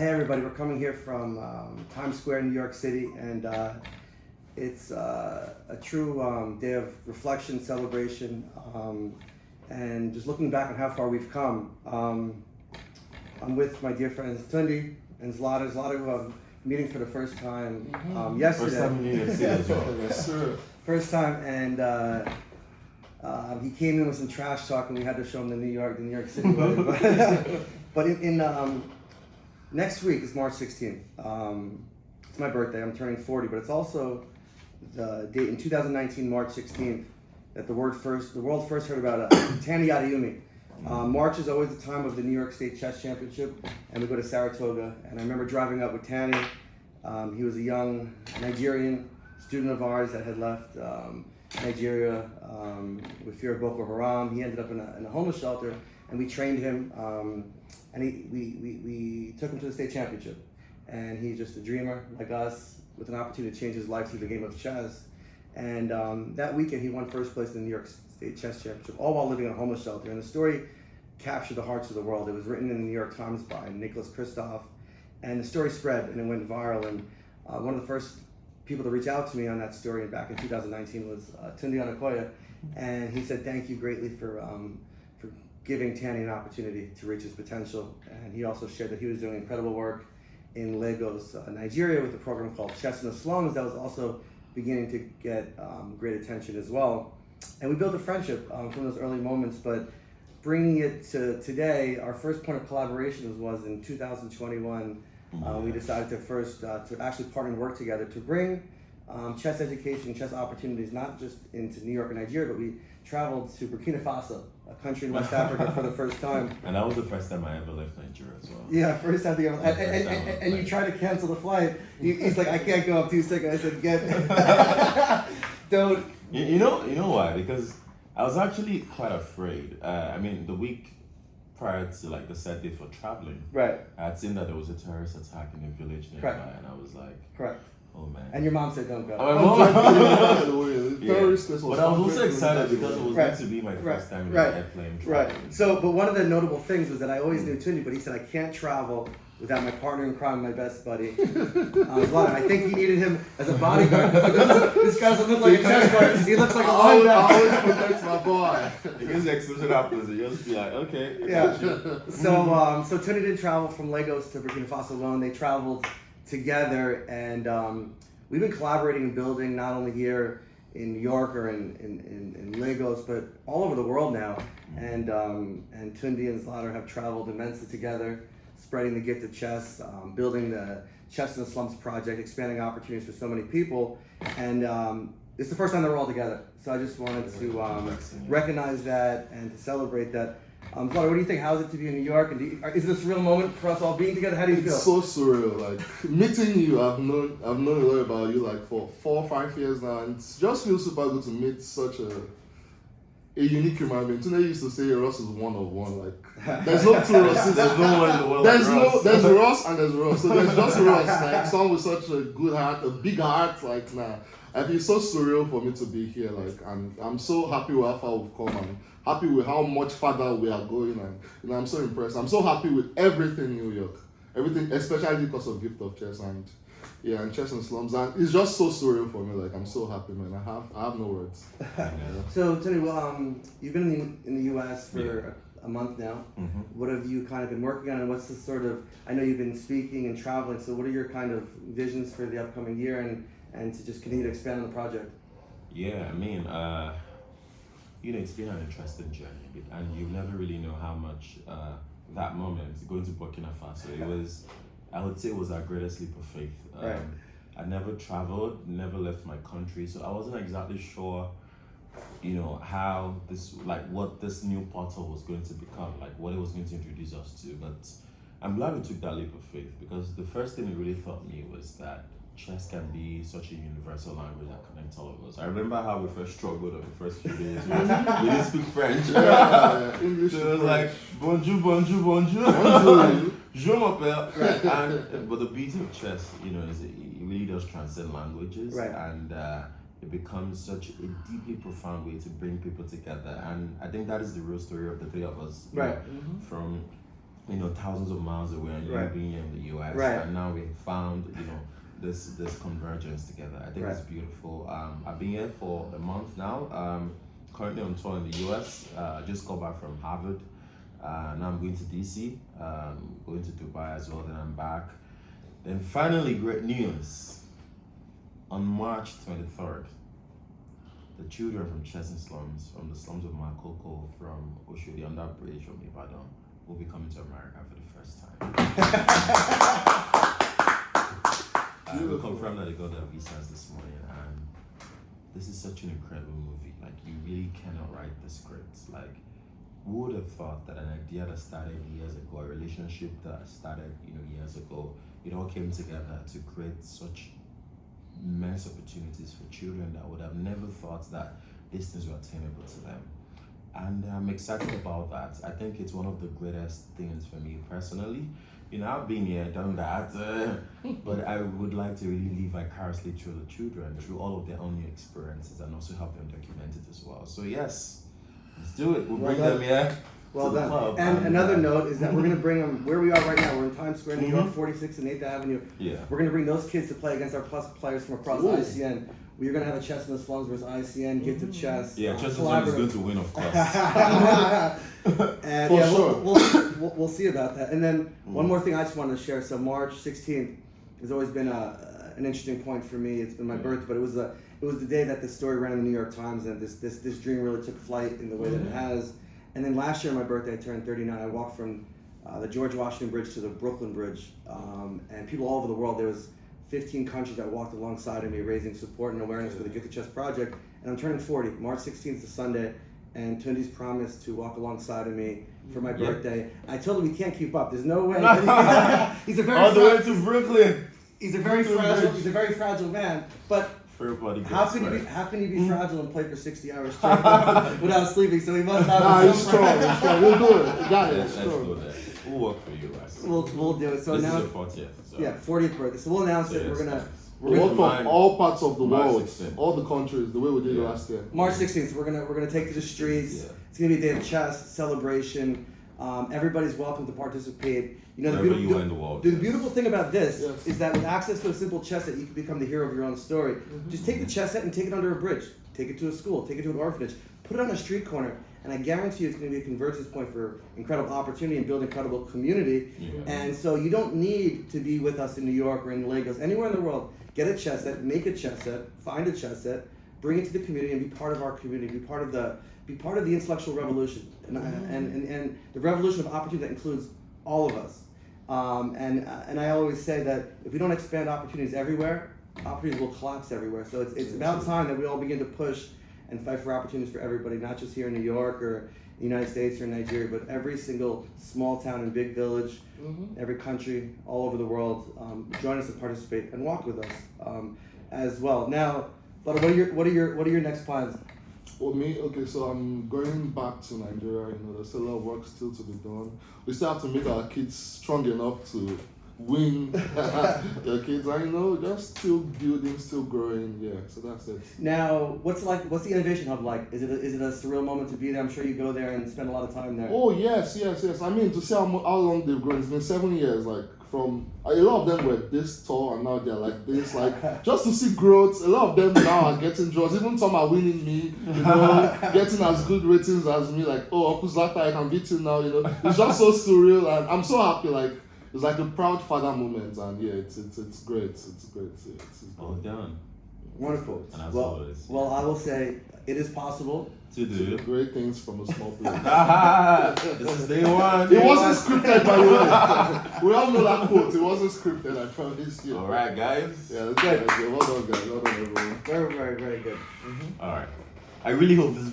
Hey everybody, we're coming here from Times Square, New York City, and it's a true day of reflection, celebration, and just looking back on how far we've come. I'm with my dear friends Tundi and Zlata. Zlata, who I'm meeting for the first time yesterday. First time in New York City as well. Yes, sir. First time, and he came in with some trash talk, and we had to show him the New York City weather. But in next week is March 16th. It's my birthday. I'm turning 40, but it's also the date in 2019, March 16th, that the world first heard about Tani Adeyemi. March is always the time of the New York State Chess Championship, and we go to Saratoga. And I remember driving up with Tani. He was a young Nigerian student of ours that had left Nigeria with fear of Boko Haram. He ended up in a homeless shelter, and we trained him. And we took him to the state championship, and he's just a dreamer like us with an opportunity to change his life through the game of chess. And that weekend he won first place in the New York State Chess Championship, all while living in a homeless shelter. And the story captured the hearts of the world. It was written in the New York Times by Nicholas Kristof, and the story spread and it went viral. And one of the first people to reach out to me on that story back in 2019 was Tunde Onakoya, and he said thank you greatly for giving Tani an opportunity to reach his potential. And he also shared that he was doing incredible work in Lagos, Nigeria, with a program called Chess in the Slums that was also beginning to get great attention as well. And we built a friendship from those early moments, but bringing it to today, our first point of collaboration was in 2021. We decided to actually partner and work together to bring chess education, chess opportunities, not just into New York and Nigeria, but we traveled to Burkina Faso, a country in West Africa, for the first time. And that was the first time I ever left Nigeria as well. Yeah, first time together. And you tried to cancel the flight. He's like, I can't go up 2 seconds. I said, don't. You know why? Because I was actually quite afraid. The week prior to like the set day for traveling, Right. I had seen that there was a terrorist attack in a village nearby, Correct. and I was like, Correct. oh man. And your mom said, don't go. My mom- Yeah. But I was also excited because it was Right. going to be my first time in Right. an airplane Right. traveling. So, but one of the notable things was that I always knew Tundi, but he said I can't travel without my partner in crime, my best buddy. I think he needed him as a bodyguard. This guy doesn't look like a chess player. He looks like a I linebacker. always protect my boy. Because the explosion happens, and you'll just be like, okay. Yeah. So Tundi didn't travel from Lagos to Burkina Faso alone. They traveled together, and we've been collaborating and building not only here in New York or in Lagos, but all over the world now. And Tundi and Zlata have traveled immensely together, spreading the gift of chess, building the Chess in the Slums project, expanding opportunities for so many people. And it's the first time that we're all together. So I just wanted to recognize that and to celebrate that. Zlata, what do you think? How is it to be in New York? And is this a real moment for us all being together? How do you feel? It's so surreal. Like meeting you, I've known a lot about you like for 4 or 5 years now, and it just feels super good to meet such a unique human being. Today used to say Ross is one of one. Like there's no two Rosses. There's no one in the world. There's like Ross. there's Ross and there's Ross. So there's just Ross. Like someone with such a good heart, a big heart. Like nah, I feel so surreal for me to be here. Like and I'm so happy with how far we've come and happy with how much farther we are going. And I'm so impressed. I'm so happy with everything New York, everything, especially because of Gift of Chess and Chess in Slums. And it's just so surreal for me. Like I'm so happy, man. I have no words. So, Tony, you've been in the U.S. for a month now. Mm-hmm. What have you kind of been working on, and what's the sort of? I know you've been speaking and traveling. So, what are your kind of visions for the upcoming year, and to just continue to expand on the project? Yeah, it's been an interesting journey, and you never really know how much that moment going to Burkina Faso. I would say it was our greatest leap of faith. Right. I never traveled, never left my country, so I wasn't exactly sure, how what this new portal was going to become, like what it was going to introduce us to. But I'm glad we took that leap of faith, because the first thing it really taught me was that chess can be such a universal language that connects all of us. I remember how we first struggled on the first few days. We didn't speak French. English. So it was like, bonjour, bonjour, bonjour. Bonjour. Je m'appelle. But the beauty of chess, is it really does transcend languages. Right. And it becomes such a deeply profound way to bring people together. And I think that is the real story of the three of us. Right. From thousands of miles away, and you Right. being in the US, Right. and now we found, this convergence together. I think Right. it's beautiful. I've been here for a month now. Currently on tour in the US. Just got back from Harvard. Now I'm going to DC. Going to Dubai as well. Then I'm back. Then finally, great news. On March 23rd, the children from Chesney slums, from the slums of Makoko, from Oshodi under bridge from Ibadan, will be coming to America for the first time. We confirmed that they got their visas this morning, and this is such an incredible movie. Like, you really cannot write the script. Like, who would have thought that an idea that started years ago, a relationship that started years ago, it all came together to create such immense opportunities for children that would have never thought that these things were attainable to them. And I'm excited about that. I think it's one of the greatest things for me personally. I've been here, done that, but I would like to really live vicariously through the children, through all of their own new experiences, and also help them document it as well. So yes, let's do it. We'll bring them here. Well to the done. club. And another note is that we're going to bring them where we are right now. We're in Times Square, New York, 46th and 8th Avenue. Yeah. We're going to bring those kids to play against our plus players from across Ooh. ICN. We're going to have a chess in the slums versus ICN, get to chess. Yeah, Chester is going to win, of course. And For yeah, sure. we'll see about that. And then one more thing I just wanted to share. So March 16th has always been an interesting point for me. It's been my birthday, but it was the day that the story ran in the New York Times, and this dream really took flight in the way that it has. And then last year on my birthday, I turned 39. I walked from the George Washington Bridge to the Brooklyn Bridge, and people all over the world. There was 15 countries that walked alongside of me, raising support and awareness for the Get to Chess project. And I'm turning 40. March 16th is Sunday, and Tunde's promised to walk alongside of me for my birthday. I told him he can't keep up. There's no way. He's a very All the way to Brooklyn. He's a very fragile. He's a very fragile man, but. Everybody How can you be fragile and play for 60 hours straight without sleeping? So he must have. He's strong. He's strong. We'll do it. We got it. Let's It's go strong. there. We'll work for you guys. We'll do it. So This now, is your 40th. So. yeah, 40th birthday. So we'll announce it. Yes. We work from all parts of the March world, 16th. all the countries, the way we did Yeah. last year. March 16th. We're gonna take to the streets. Yeah. It's gonna be a day of chess celebration. Everybody's welcome to participate. Wherever you are in the world. The beautiful thing about this Yes. is that with access to a simple chess set, you can become the hero of your own story. Just take the chess set and take it under a bridge. Take it to a school. Take it to an orphanage. Put it on a street corner, and I guarantee you it's going to be a convergence point for incredible opportunity and build incredible community. Yeah. And so you don't need to be with us in New York or in Lagos, anywhere in the world. Get a chess set, make a chess set, find a chess set, bring it to the community, and be part of our community. Be part of the intellectual revolution, and the revolution of opportunity that includes all of us. And I always say that if we don't expand opportunities everywhere, opportunities will collapse everywhere. So it's about time that we all begin to push and fight for opportunities for everybody, not just here in New York or the United States or Nigeria, but every single small town and big village, every country, all over the world. Join us and participate and walk with us as well. Now, what are your next plans? Well, me, okay, so I'm going back to Nigeria. There's still a lot of work still to be done. We still have to make our kids strong enough to win their kids. Just still building, still growing. Yeah, so that's it. Now, what's the Innovation Hub like? Is it a surreal moment to be there? I'm sure you go there and spend a lot of time there. Oh, yes. I mean, to see how long they've grown. It's been 7 years, from a lot of them were this tall and now they're like this, just to see growth. A lot of them now are getting draws. Even some are winning me, getting as good ratings as me. Uncle Zlatan, I can beat you now. It's just so surreal, and I'm so happy. It's like a proud father moment, and yeah, it's great. It's great. It's Well done. Wonderful. And as Well, always, well, I will say it is possible. to do. great things from a small place. This is day one. It wasn't scripted, by the way. We all know that quote. It wasn't scripted, I promise you. All right, guys. Yeah, that's good. Well done, guys. Well done, everyone. Very, very, very good. All right. I really hope this